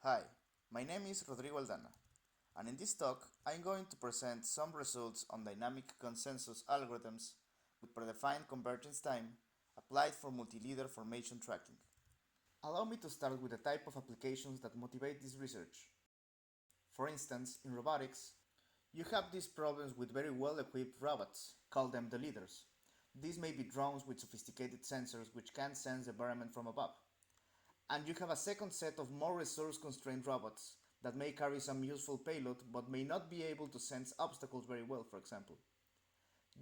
Hi, my name is Rodrigo Aldana, and in this talk I'm going to present some results on dynamic consensus algorithms with predefined convergence time applied for multi-leader formation tracking. Allow me to start with the type of applications that motivate this research. For instance, in robotics, you have these problems with very well-equipped robots, call them the leaders. These may be drones with sophisticated sensors which can sense the environment from above. And you have a second set of more resource-constrained robots that may carry some useful payload but may not be able to sense obstacles very well, for example.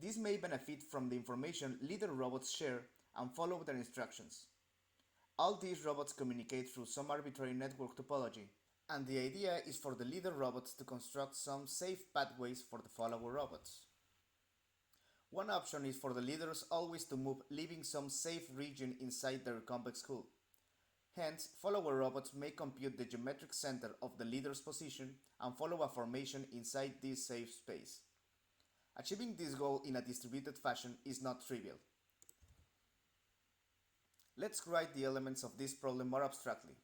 These may benefit from the information leader robots share and follow their instructions. All these robots communicate through some arbitrary network topology, and the idea is for the leader robots to construct some safe pathways for the follower robots. One option is for the leaders always to move leaving some safe region inside their convex hull. Hence, follower robots may compute the geometric center of the leader's position and follow a formation inside this safe space. Achieving this goal in a distributed fashion is not trivial. Let's write the elements of this problem more abstractly.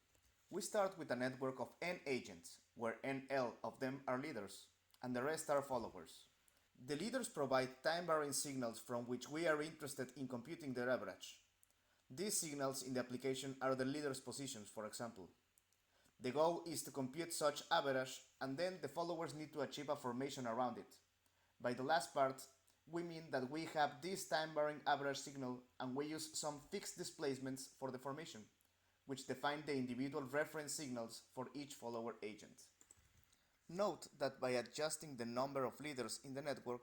We start with a network of n agents, where nl of them are leaders, and the rest are followers. The leaders provide time-varying signals from which we are interested in computing their average. These signals in the application are the leader's positions, for example. The goal is to compute such average, and then the followers need to achieve a formation around it. By the last part, we mean that we have this time-varying average signal and we use some fixed displacements for the formation, which define the individual reference signals for each follower agent. Note that by adjusting the number of leaders in the network,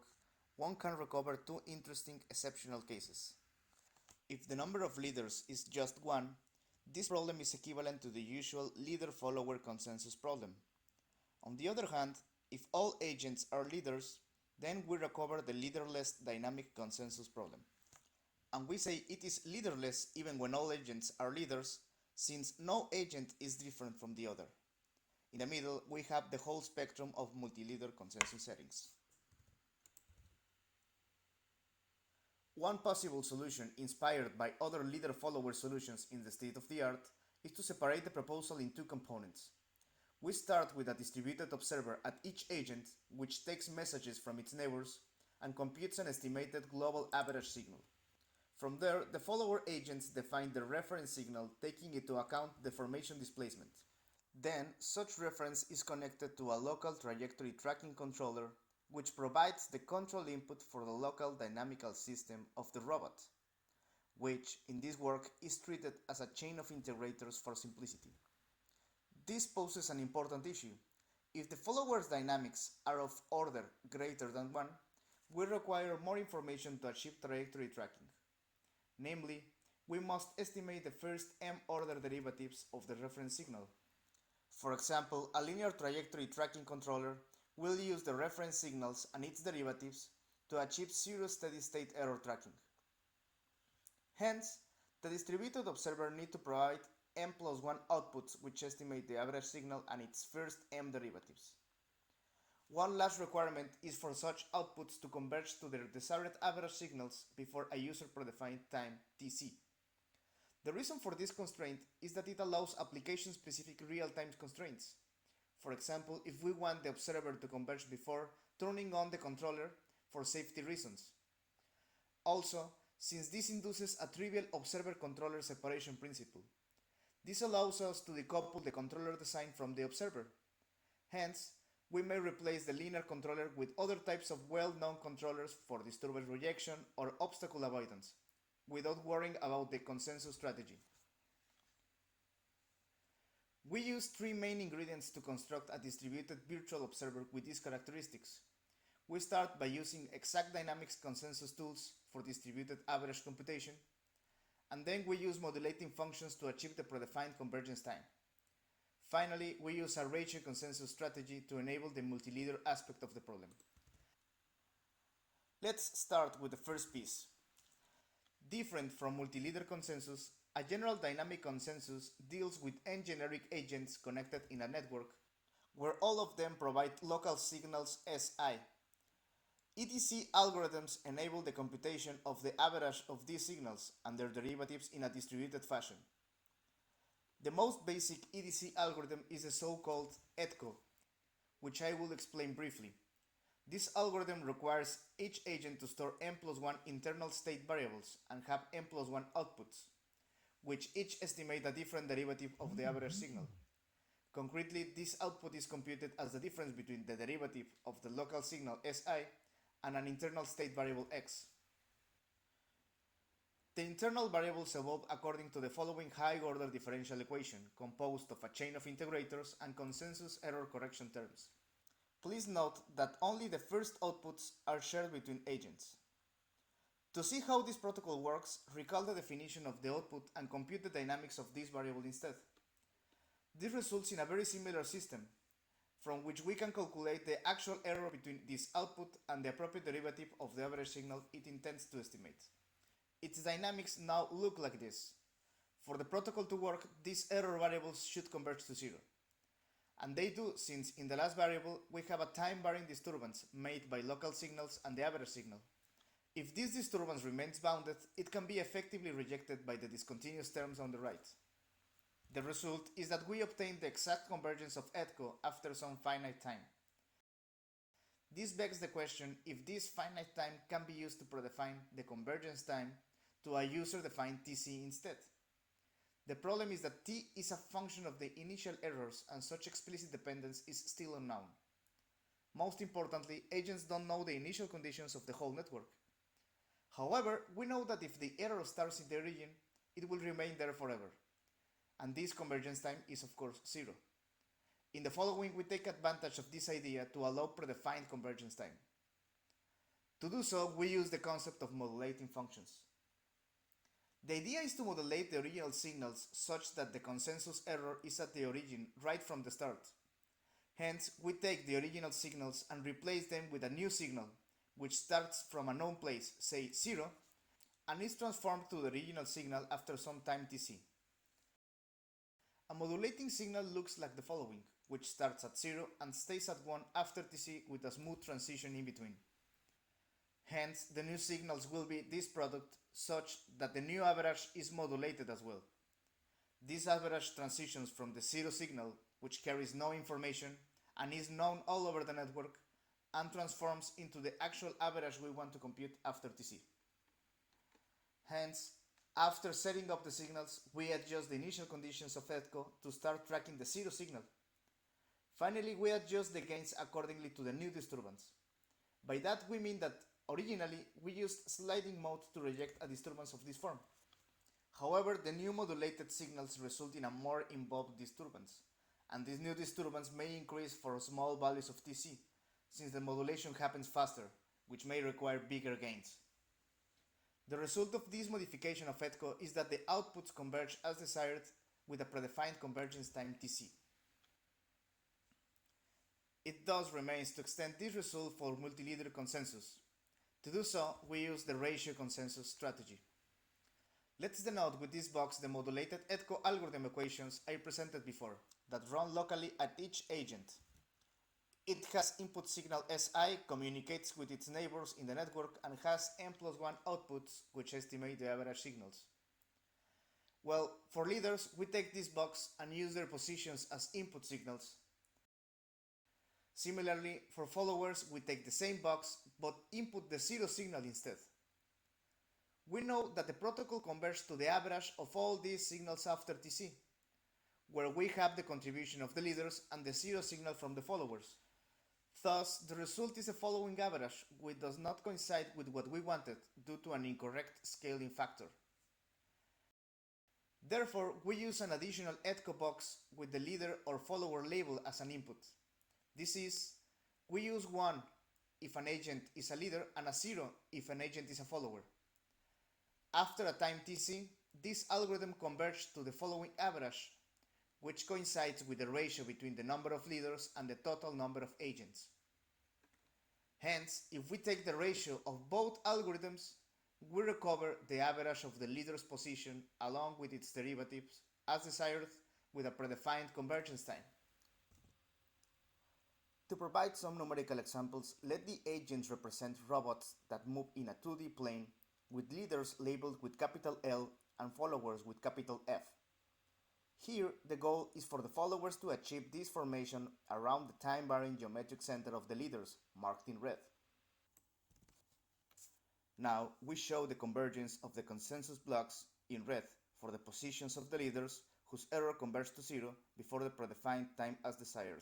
one can recover two interesting exceptional cases. If the number of leaders is just one, this problem is equivalent to the usual leader-follower consensus problem. On the other hand, if all agents are leaders, then we recover the leaderless dynamic consensus problem. And we say it is leaderless even when all agents are leaders, since no agent is different from the other. In the middle, we have the whole spectrum of multi-leader consensus settings. One possible solution, inspired by other leader-follower solutions in the state of the art, is to separate the proposal in two components. We start with a distributed observer at each agent, which takes messages from its neighbors and computes an estimated global average signal. From there, the follower agents define the reference signal, taking into account the formation displacement. Then, such reference is connected to a local trajectory tracking controller, which provides the control input for the local dynamical system of the robot, which, in this work, is treated as a chain of integrators for simplicity. This poses an important issue. If the follower's dynamics are of order greater than 1, we require more information to achieve trajectory tracking. Namely, we must estimate the first m-order derivatives of the reference signal. For example, a linear trajectory tracking controller will use the reference signals and its derivatives to achieve zero steady-state error tracking. Hence, the distributed observer needs to provide m plus 1 outputs which estimate the average signal and its first m derivatives. One last requirement is for such outputs to converge to their desired average signals before a user-predefined time tc. The reason for this constraint is that it allows application-specific real-time constraints. For example, if we want the observer to converge before turning on the controller for safety reasons. Also, since this induces a trivial observer-controller separation principle. This allows us to decouple the controller design from the observer. Hence, we may replace the linear controller with other types of well-known controllers for disturbance rejection or obstacle avoidance, without worrying about the consensus strategy. We use three main ingredients to construct a distributed virtual observer with these characteristics. We start by using exact dynamics consensus tools for distributed average computation, and then we use modulating functions to achieve the predefined convergence time. Finally, we use a ratio consensus strategy to enable the multi-leader aspect of the problem. Let's start with the first piece. Different from multi-leader consensus, a general dynamic consensus deals with n generic agents connected in a network, where all of them provide local signals Si. EDC algorithms enable the computation of the average of these signals and their derivatives in a distributed fashion. The most basic EDC algorithm is the so-called EDCO, which I will explain briefly. This algorithm requires each agent to store n+1 internal state variables and have n+1 outputs, which each estimate a different derivative of the average signal. Concretely, this output is computed as the difference between the derivative of the local signal Si and an internal state variable x. The internal variables evolve according to the following high-order differential equation, composed of a chain of integrators and consensus error correction terms. Please note that only the first outputs are shared between agents. To see how this protocol works, recall the definition of the output and compute the dynamics of this variable instead. This results in a very similar system, from which we can calculate the actual error between this output and the appropriate derivative of the average signal it intends to estimate. Its dynamics now look like this. For the protocol to work, these error variables should converge to zero. And they do, since in the last variable we have a time-varying disturbance made by local signals and the average signal. If this disturbance remains bounded, it can be effectively rejected by the discontinuous terms on the right. The result is that we obtain the exact convergence of EDCO after some finite time. This begs the question if this finite time can be used to predefine the convergence time to a user-defined TC instead. The problem is that T is a function of the initial errors and such explicit dependence is still unknown. Most importantly, agents don't know the initial conditions of the whole network. However, we know that if the error starts in the origin, it will remain there forever. And this convergence time is of course zero. In the following, we take advantage of this idea to allow predefined convergence time. To do so, we use the concept of modulating functions. The idea is to modulate the original signals such that the consensus error is at the origin right from the start. Hence, we take the original signals and replace them with a new signal, which starts from a known place, say 0, and is transformed to the original signal after some time tc. A modulating signal looks like the following, which starts at 0 and stays at 1 after tc with a smooth transition in between. Hence, the new signals will be this product such that the new average is modulated as well. This average transitions from the 0 signal, which carries no information and is known all over the network, and transforms into the actual average we want to compute after tc. Hence, after setting up the signals, we adjust the initial conditions of EDCO to start tracking the 0 signal. Finally, we adjust the gains accordingly to the new disturbance. By that we mean that originally we used sliding mode to reject a disturbance of this form. However, the new modulated signals result in a more involved disturbance, and this new disturbance may increase for small values of tc, since the modulation happens faster, which may require bigger gains. The result of this modification of EDCO is that the outputs converge as desired with a predefined convergence time tc. It thus remains to extend this result for multileader consensus. To do so, we use the ratio consensus strategy. Let's denote with this box the modulated EDCO algorithm equations I presented before, that run locally at each agent. It has input signal Si, communicates with its neighbors in the network, and has n+1 outputs, which estimate the average signals. Well, for leaders, we take this box and use their positions as input signals. Similarly, for followers, we take the same box, but input the 0 signal instead. We know that the protocol converges to the average of all these signals after tc, where we have the contribution of the leaders and the 0 signal from the followers. Thus, the result is the following average, which does not coincide with what we wanted due to an incorrect scaling factor. Therefore, we use an additional EDCO box with the leader or follower label as an input. This is, we use 1 if an agent is a leader and a 0 if an agent is a follower. After a time tc, this algorithm converges to the following average, which coincides with the ratio between the number of leaders and the total number of agents. Hence, if we take the ratio of both algorithms, we recover the average of the leader's position along with its derivatives as desired with a predefined convergence time. To provide some numerical examples, let the agents represent robots that move in a 2D plane with leaders labeled with capital L and followers with capital F. Here, the goal is for the followers to achieve this formation around the time-varying geometric center of the leaders, marked in red. Now, we show the convergence of the consensus blocks in red for the positions of the leaders whose error converges to zero before the predefined time as desired.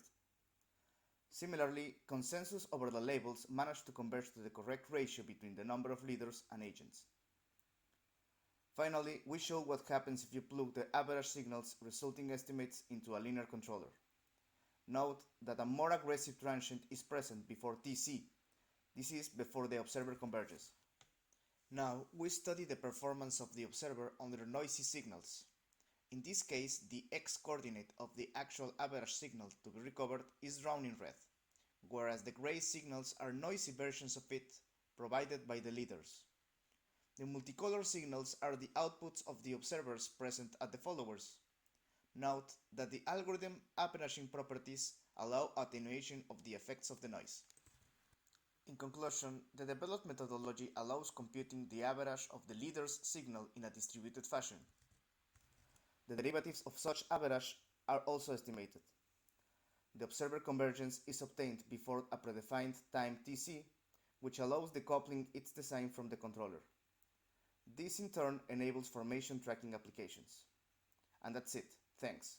Similarly, consensus over the labels managed to converge to the correct ratio between the number of leaders and agents. Finally, we show what happens if you plug the average signals resulting estimates into a linear controller. Note that a more aggressive transient is present before TC. This is before the observer converges. Now, we study the performance of the observer under noisy signals. In this case, the x-coordinate of the actual average signal to be recovered is drawn in red, whereas the gray signals are noisy versions of it provided by the leaders. The multicolor signals are the outputs of the observers present at the followers. Note that the algorithm averaging properties allow attenuation of the effects of the noise. In conclusion, the developed methodology allows computing the average of the leader's signal in a distributed fashion. The derivatives of such average are also estimated. The observer convergence is obtained before a predefined time Tc, which allows decoupling its design from the controller. This in turn enables formation tracking applications. And that's it. Thanks.